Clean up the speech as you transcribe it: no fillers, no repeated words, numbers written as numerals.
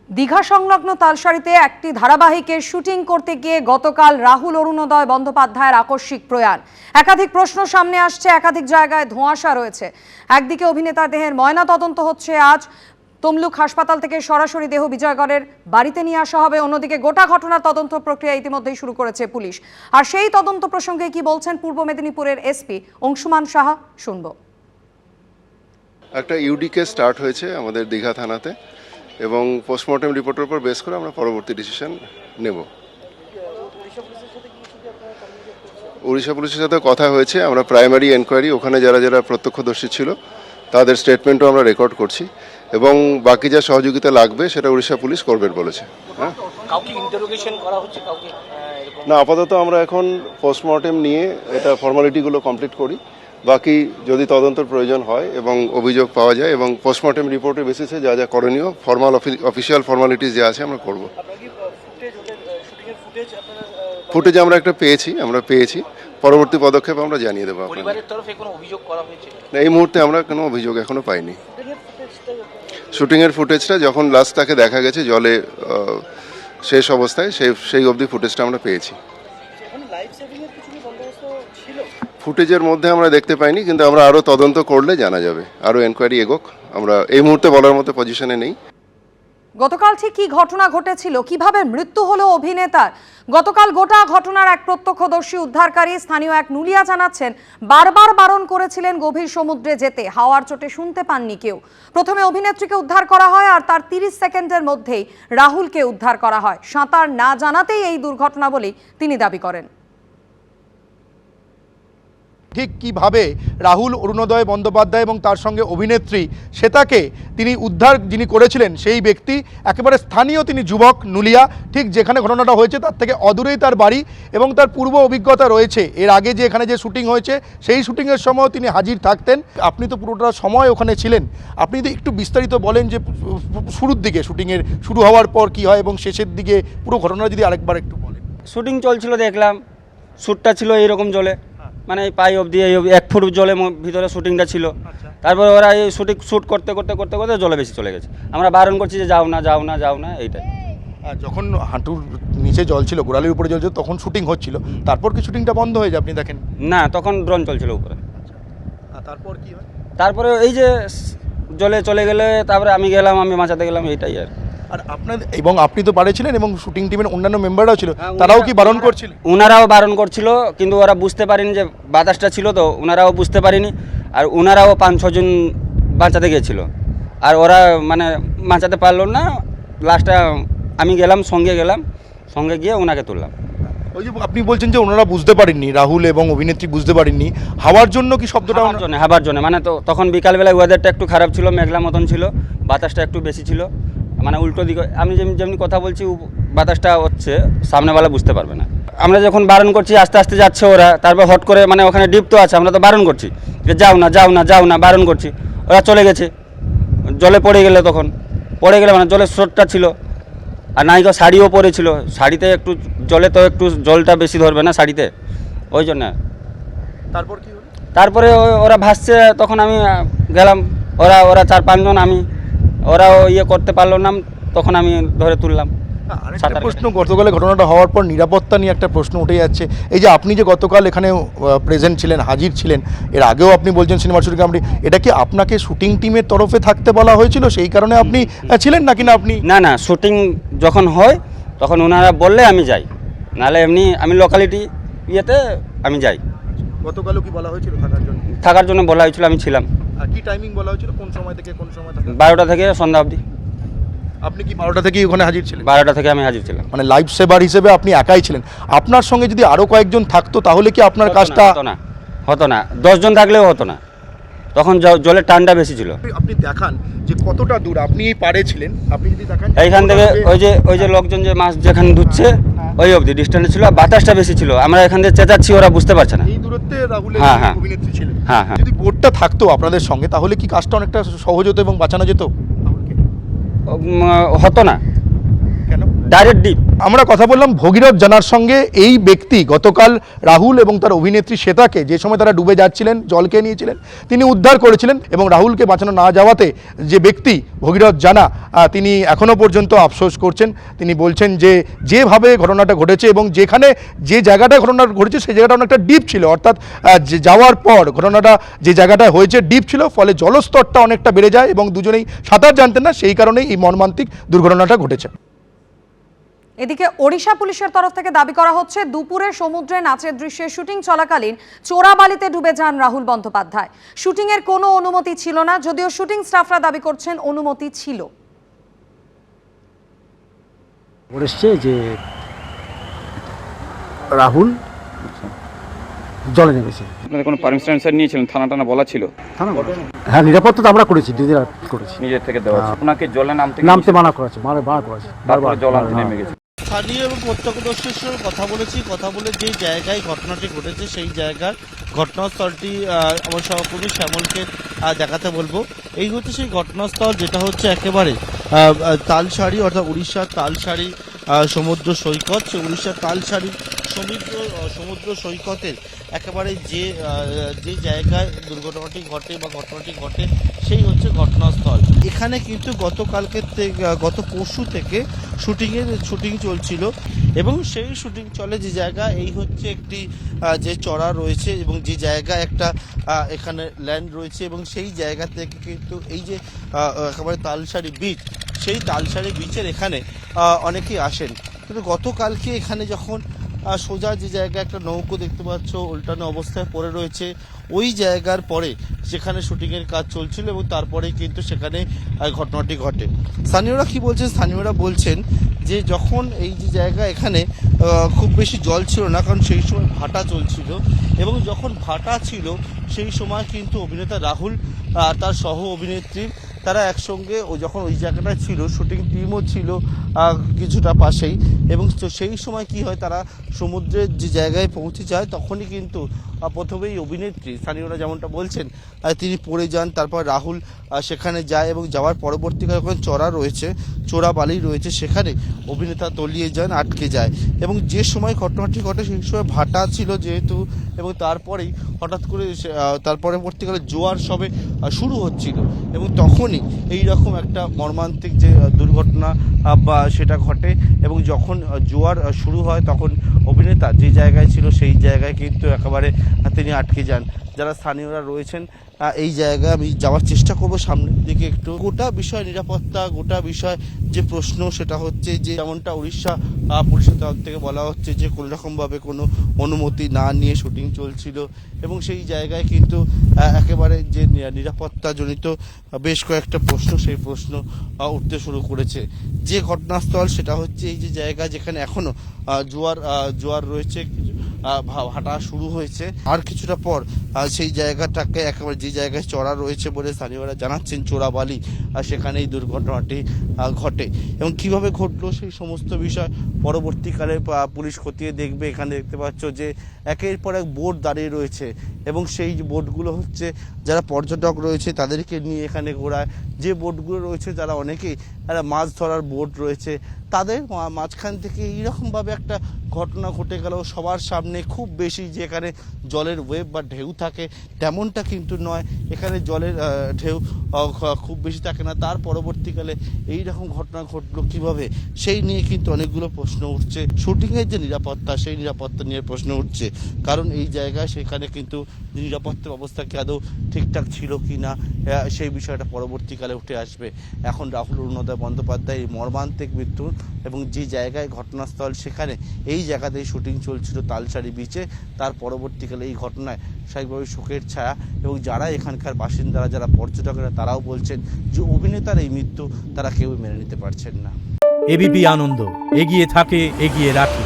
দীঘা সংলগ্ন তালসারিতে একটি ধারাবাহিকের শুটিং করতে গিয়ে গতকাল রাহুল অরুণোদয় বন্দ্যোপাধ্যায়ের আকস্মিক প্রয়াণ। একাধিক প্রশ্ন সামনে আসছে, একাধিক জায়গায় ধোঁয়াশা রয়েছে। একদিকে অভিনেতার দেহের ময়না তদন্ত হচ্ছে আজ, তমলুক হাসপাতাল থেকে সরাসরি দেহ বিজয়গড়ের বাড়িতে নিয়ে আসা হবে। অন্যদিকে গোটা ঘটনার তদন্ত প্রক্রিয়া ইতিমধ্যেই শুরু করেছে পুলিশ। আর সেই তদন্ত প্রসঙ্গে কি বলছেন পূর্ব মেদিনীপুরের এসপি অংশুমান সাহা, শুনবো। একটা ইউডি কেস স্টার্ট হয়েছে আমাদের দীঘা থানাতে এবং পোস্টমর্টম রিপোর্টের উপর বেস করে আমরা পরবর্তী ডিসিশন নেব। উড়িষ্যা পুলিশের সাথে কথা হয়েছে, আমরা প্রাইমারি এনকোয়ারি ওখানে যারা যারা প্রত্যক্ষদর্শী ছিল তাদের স্টেটমেন্টও আমরা রেকর্ড করছি এবং বাকি যা সহযোগিতা লাগবে সেটা উড়িষ্যা পুলিশ করবেন বলেছে। হ্যাঁ, না আপাতত আমরা এখন পোস্টমর্টেম নিয়ে এটা ফর্মালিটিগুলো কমপ্লিট করি, বাকি যদি তদন্তের প্রয়োজন হয় এবং অভিযোগ পাওয়া যায় এবং পোস্টমর্টেম রিপোর্টের বেসিসে যা যা করণীয় অফিসিয়াল ফর্মালিটিস যা আছে আমরা করব। ফুটেজ আমরা একটা পেয়েছি, পরবর্তী পদক্ষেপ আমরা জানিয়ে দেবো আপনাদের। না, এই মুহূর্তে আমরা কোনো অভিযোগ এখনো পাইনি। শুটিংয়ের ফুটেজটা যখন লাস্ট তাকে দেখা গেছে জলে শেষ অবস্থায়, সেই অবধি ফুটেজটা আমরা পেয়েছি। ফুটেজের মধ্যে আমরা দেখতে পাইনি, কিন্তু আমরা আরও তদন্ত করলে জানা যাবে, আরও এনকোয়ারি এগোক। আমরা এই মুহূর্তে বলার মতো পজিশনে নেই। গতকাল ঠিক কি ঘটনা ঘটেছিল, কিভাবে মৃত্যু হলো অভিনেতার, গতকাল গোটা ঘটনার এক প্রত্যক্ষদর্শী উদ্ধারকারী স্থানীয় এক নুলিয়া জানাচ্ছেন, বারবার বারণ করেছিলেন গভীর সমুদ্রে যেতে, হাওয়ার চোটে শুনতে পাননি কেউ। প্রথমে অভিনেত্রীকে উদ্ধার করা হয় আর তার 30 সেকেন্ডের মধ্যেই রাহুলকে উদ্ধার করা হয়। সাঁতার না জানাতেই এই দুর্ঘটনা বলেই তিনি দাবি করেন। ঠিক কীভাবে রাহুল অরুণোদয় বন্দ্যোপাধ্যায় এবং তার সঙ্গে অভিনেত্রী শ্বেতাকে তিনি উদ্ধার যিনি করেছিলেন সেই ব্যক্তি একেবারে স্থানীয়, তিনি যুবক, নুলিয়া, ঠিক যেখানে ঘটনাটা হয়েছে তার থেকে অদূরেই তার বাড়ি এবং তার পূর্ব অভিজ্ঞতা রয়েছে। এর আগে যে এখানে যে শুটিং হয়েছে সেই শুটিংয়ের সময় তিনি হাজির থাকতেন। আপনি তো পুরোটা সময় ওখানে ছিলেন, আপনি যদি একটু বিস্তারিত বলেন যে শুরুর দিকে শুটিংয়ের শুরু হওয়ার পর কী হয় এবং শেষের দিকে পুরো ঘটনা যদি আরেকবার একটু বলেন। শুটিং চলছিল, দেখলাম শ্যুটটা ছিল এইরকম জলে, মানে পাই অবধি 1 ফুট জলে ভিতরে শুটিংটা ছিল। তারপরে ওরা এই শ্যুট করতে করতে করতে করতে জলে বেশি চলে গেছে। আমরা বারণ করছি যে যাও না এইটাই। যখন হাঁটুর নিচে জল ছিল, গোড়ালির উপরে জল ছিল, তখন শুটিং হচ্ছিল, তারপর কি শুটিংটা বন্ধ হয়ে যায় আপনি দেখেন? না, তখন ড্রোন চলছিল উপরে। তারপর কি হয়? তারপরে এই যে জলে চলে গেলে তারপরে আমি বাঁচাতে গেলাম, এইটাই আর। আর আপনার এবং আপনি তো পারেছিলেন এবং শুটিং টিমের অন্যান্য মেম্বাররাও ছিল, তারাও কি বারণ করছিলেন? ওনারাও বারণ করছিল, কিন্তু ওরা বুঝতে পারেনি যে বাতাসটা ছিল, তো ওনারাও বুঝতে পারেনি। আর ওনারাও 5-6 জন বাঁচাতে গিয়েছিল, আর ওরা মানে বাঁচাতে পারলো না। লাস্টে আমি সঙ্গে গিয়ে ওনাকে তুললাম। ওই যে আপনি বলছেন যে ওনারা বুঝতে পারেননি, রাহুল এবং অভিনেত্রী বুঝতে পারেননি, হাওয়ার জন্য কি শব্দটা? হাওয়ার জন্য মানে তো তখন বিকালবেলায় ওয়েদারটা একটু খারাপ ছিল, মেঘলা মতন ছিল, বাতাসটা একটু বেশি ছিল, মানে উল্টো দিকে আমি যেমনি কথা বলছি বাতাসটা হচ্ছে, সামনেওয়ালা বুঝতে পারবে না। আমরা যখন বারণ করছি আস্তে আস্তে যাচ্ছে ওরা, তারপর হট করে মানে ওখানে ডিপ তো আছে, আমরা তো বারণ করছি যে যাও না বারণ করছি, ওরা চলে গেছে। জলে পড়ে গেলে মানে জলের স্রোতটা ছিল, আর নায়িকা শাড়িও পরেছিল, শাড়িতে একটু জলে তো একটু জলটা বেশি ধরবে না শাড়িতে, ওই জন্য। তারপরে ওরা ভাসছে, তখন আমি গেলাম, ওরা 4-5 জন, ওরাও করতে পারলো না, তখন আমি ধরে তুললাম। আরেকটা প্রশ্ন, গতকালে ঘটনাটা হওয়ার পর নিরাপত্তা নিয়ে একটা প্রশ্ন উঠে যাচ্ছে। এই যে আপনি যে গতকাল এখানে প্রেজেন্ট ছিলেন, হাজির ছিলেন, এর আগেও আপনি বলছেন সিনেমার শুটিং, এটা কি আপনাকে শুটিং টিমের তরফে থাকতে বলা হয়েছিল, সেই কারণে আপনি ছিলেন নাকি না? আপনি না, শুটিং যখন হয় তখন ওনারা বললে আমি যাই, নাহলে এমনি আমি লোকালিটি আমি যাই। গতকালও কি বলা হয়েছিল থাকার জন্য বলা হয়েছিল, আমি ছিলাম। আর কি টাইমিং বলা হয়েছিল, কোন সময় থেকে কোন সময়? 12টা থেকে সন্ধ্যা অবধি। আপনি কি 12টা থেকেই ওখানে হাজির ছিলেন? 12টা থেকে আমি হাজির ছিলাম। মানে লাইফ সেভার হিসেবে আপনি একাই ছিলেন, আপনার সঙ্গে যদি আরও কয়েকজন থাকতো তাহলে কি আপনার কাজটা হতো না? 10 জন থাকলেও হতো না, তখন জলের টানটা বেশি ছিল। আপনি দেখান যে কতটা দূর আপনি এই পাড়ে ছিলেন, আপনি যদি দেখান এইখান থেকে ওই যে লোকজন যে মাছ যেখানে ধুচ্ছে ওই অবধি ডিস্টেন্স ছিল, বাতাসটা বেশি ছিল, আমরা এখান থেকে চেঁচাচ্ছি, ওরা বুঝতে পারছে না। এই দূরত্বে রাহুলের অভিনেত্রী ছিলেন। হ্যাঁ, যদি বোটটা থাকতো আপনাদের সঙ্গে তাহলে কি কাজটা অনেকটা সহজ হতো এবং বাঁচানো যেত? হতো না। কেন? Direct deep. আমরা কথা বললাম ভগীরথ জানার সঙ্গে। এই ব্যক্তি গতকাল রাহুল এবং তার অভিনেত্রী শ্বেতাকে, যে সময় তারা ডুবে যাচ্ছিলেন, জলকে নিয়েছিলেন, তিনি উদ্ধার করেছিলেন এবং রাহুলকে বাঁচানো না যাওয়াতে যে ব্যক্তি ভগীরথ জানা, তিনি এখনও পর্যন্ত আফসোস করছেন। তিনি বলছেন যে যেভাবে ঘটনাটা ঘটেছে এবং যেখানে যে জায়গাটায় ঘটনাটা ঘটেছে সেই জায়গাটা অনেকটা ডিপ ছিল, অর্থাৎ যাওয়ার পর ঘটনাটা যে জায়গাটায় হয়েছে ডিপ ছিল, ফলে জলস্তরটা অনেকটা বেড়ে যায় এবং দুজনেই সাঁতার জানতেন না, সেই কারণেই এই মর্মান্তিক দুর্ঘটনাটা ঘটেছে। এদিকে ওড়িশা পুলিশের তরফ থেকে দাবি করা হচ্ছে দুপুরে সমুদ্রে নাচের দৃশ্যে শুটিং চলাকালীন চোরাবালিতে ডুবে যান রাহুল বন্দ্যোপাধ্যায়। শুটিং এর কোনো অনুমতি ছিল না, যদিও শুটিং স্টাফরা দাবি করছেন অনুমতি ছিল। বলেছে যে রাহুল জলে নেমেছে। আপনাদের কোনো পারমিশন নিয়েছিলেন? থানা টানা বলা ছিল? হ্যাঁ, নিরাপত্তা তো আমরা করেছি, দিদিরা করেছি, নিজের থেকে দেওয়া। আপনাকে জলে নামতে মানা করেছে, মানা করেছে, বারবার জল আনতে নেমে গেছে। স্থানীয় এবং প্রত্যক্ষদর্শীর সঙ্গে কথা বলে যে জায়গায় ঘটনাটি ঘটেছে সেই জায়গার ঘটনাস্থলটি আমার সহকর্মী শ্যামলকে দেখাতে বলবো। এই হচ্ছে সেই ঘটনাস্থল, যেটা হচ্ছে একেবারে তালসারি, অর্থাৎ উড়িষ্যার তালসারি সমুদ্র সৈকত। সে উড়িষ্যার তালসারি সমুদ্র সৈকতের একেবারে যে জায়গায় দুর্ঘটনাটি ঘটে বা ঘটনাটি ঘটে সেই হচ্ছে ঘটনাস্থল। এখানে কিন্তু গত পরশু থেকে শুটিং চলছিল এবং সেই শুটিং চলে যে জায়গা, এই হচ্ছে একটি যে চড়া রয়েছে এবং যে জায়গা একটা এখানে ল্যান্ড রয়েছে এবং সেই জায়গা থেকে কিন্তু এই যে একেবারে তালসারি বিচ, সেই তালসারি বিচের এখানে অনেকেই আসেন। কিন্তু গতকালকে এখানে যখন সোজা যে জায়গায় একটা নৌকো দেখতে পাচ্ছ উল্টানো অবস্থায় পড়ে রয়েছে, ওই জায়গার পরে সেখানে শুটিংয়ের কাজ চলছিল এবং তারপরেই কিন্তু সেখানে ঘটনাটি ঘটে। স্থানীয়রা কি বলছেন? স্থানীয়রা বলছেন যে যখন এই যে জায়গা, এখানে খুব বেশি জল ছিল না, কারণ সেই সময় ভাটা চলছিল এবং যখন ভাটা ছিল সেই সময় কিন্তু অভিনেতা রাহুল তার সহ অভিনেত্রী তারা একসঙ্গে যখন ওই জায়গাটায় ছিল, শুটিং টিমও ছিল কিছুটা পাশেই, এবং সেই সময় কি হয়, তারা সমুদ্রের যে জায়গায় পৌঁছে যায় তখনই কিন্তু প্রথমেই অভিনেত্রী, স্থানীয়রা যেমনটা বলছেন, তিনি পড়ে যান। তারপর রাহুল সেখানে যায় এবং যাওয়ার পরবর্তীকালে ওখানে চোরা বালি রয়েছে, সেখানে অভিনেতা তলিয়ে যান, আটকে যায় এবং যে সময় ঘটনাটি ঘটে সেই সময় ভাটা ছিল যেহেতু, এবং তারপরেই হঠাৎ করে তার পরবর্তীকালে জোয়ার সবে শুরু হচ্ছিল এবং তখনই এই রকম একটা মর্মান্তিক যে দুর্ঘটনা বা সেটা ঘটে এবং যখন জোয়ার শুরু হয় তখন অভিনেতা যে জায়গায় ছিল সেই জায়গায় কিন্তু একেবারে তিনি আটকে যান। যারা স্থানীয়রা রয়েছেন এই জায়গায় আমি যাওয়ার চেষ্টা করব সামনের দিকে একটু। গোটা বিষয় নিরাপত্তা, গোটা বিষয় যে প্রশ্ন সেটা হচ্ছে যে যেমনটা উড়িষ্যা পুলিশের তরফ থেকে বলা হচ্ছে যে কোনো রকমভাবে কোনো অনুমতি না নিয়ে শুটিং চলছিল এবং সেই জায়গায় কিন্তু একেবারে যে নিরাপত্তাজনিত বেশ কয়েকটা প্রশ্ন, সেই প্রশ্ন উঠতে শুরু করেছে। যে ঘটনাস্থল সেটা হচ্ছে এই যে জায়গা যেখানে এখনো জোয়ার রয়েছে, ভাটা শুরু হয়েছে, আর কিছুটা পর সেই জায়গাটাকে একেবারে যে জায়গায় চড়া রয়েছে বলে স্থানীয়রা জানাচ্ছেন চোরাবালি, সেখানে এই দুর্ঘটনাটি ঘটে এবং কিভাবে ঘটলো সেই সমস্ত বিষয় পরবর্তীকালে পুলিশ খতিয়ে দেখবে। এখানে দেখতে পাচ্ছ যে একের পর এক বোট দাঁড়িয়ে রয়েছে এবং সেই বোটগুলো হচ্ছে যারা পর্যটক রয়েছে তাদেরকে নিয়ে এখানে ঘোরায়। যে বোটগুলো রয়েছে যারা অনেকেই মাছ ধরার বোট রয়েছে, তাদের মাঝখান থেকে এইরকমভাবে একটা ঘটনা ঘটে গেল সবার সামনে। খুব বেশি যে এখানে জলের ওয়েভ বা ঢেউ থাকে তেমনটা কিন্তু নয়, এখানে জলের ঢেউ খুব বেশি থাকে না। তার পরবর্তীকালে এইরকম ঘটনা ঘটলো কিভাবে, সেই নিয়ে কিন্তু অনেকগুলো প্রশ্ন উঠছে। শুটিংয়ের যে নিরাপত্তা, সেই নিরাপত্তা নিয়ে প্রশ্ন উঠছে, কারণ এই জায়গায় সেখানে কিন্তু নিরাপত্তা ব্যবস্থা কি আদৌ ঠিকঠাক ছিল কি না, সেই বিষয়টা পরবর্তীকালে উঠে আসবে। এখন রাহুল অরুণোদয় বন্দ্যোপাধ্যায় এই মর্মান্তিক মৃত্যু এবং যে জায়গায় ঘটনাস্থল সেখানে এই জায়গাতেই শুটিং চলছিল তালসারি বিচে, তার পরবর্তীকালে এই ঘটনায় স্বাভাবিকভাবে শোকের ছায়া এবং যারা এখানকার বাসিন্দারা, যারা পর্যটকেরা, তারাও বলছেন যে অভিনেতার এই মৃত্যু তারা কেউ মেনে নিতে পারছেন না। এবিপি আনন্দ, এগিয়ে থাকে, এগিয়ে রাখে।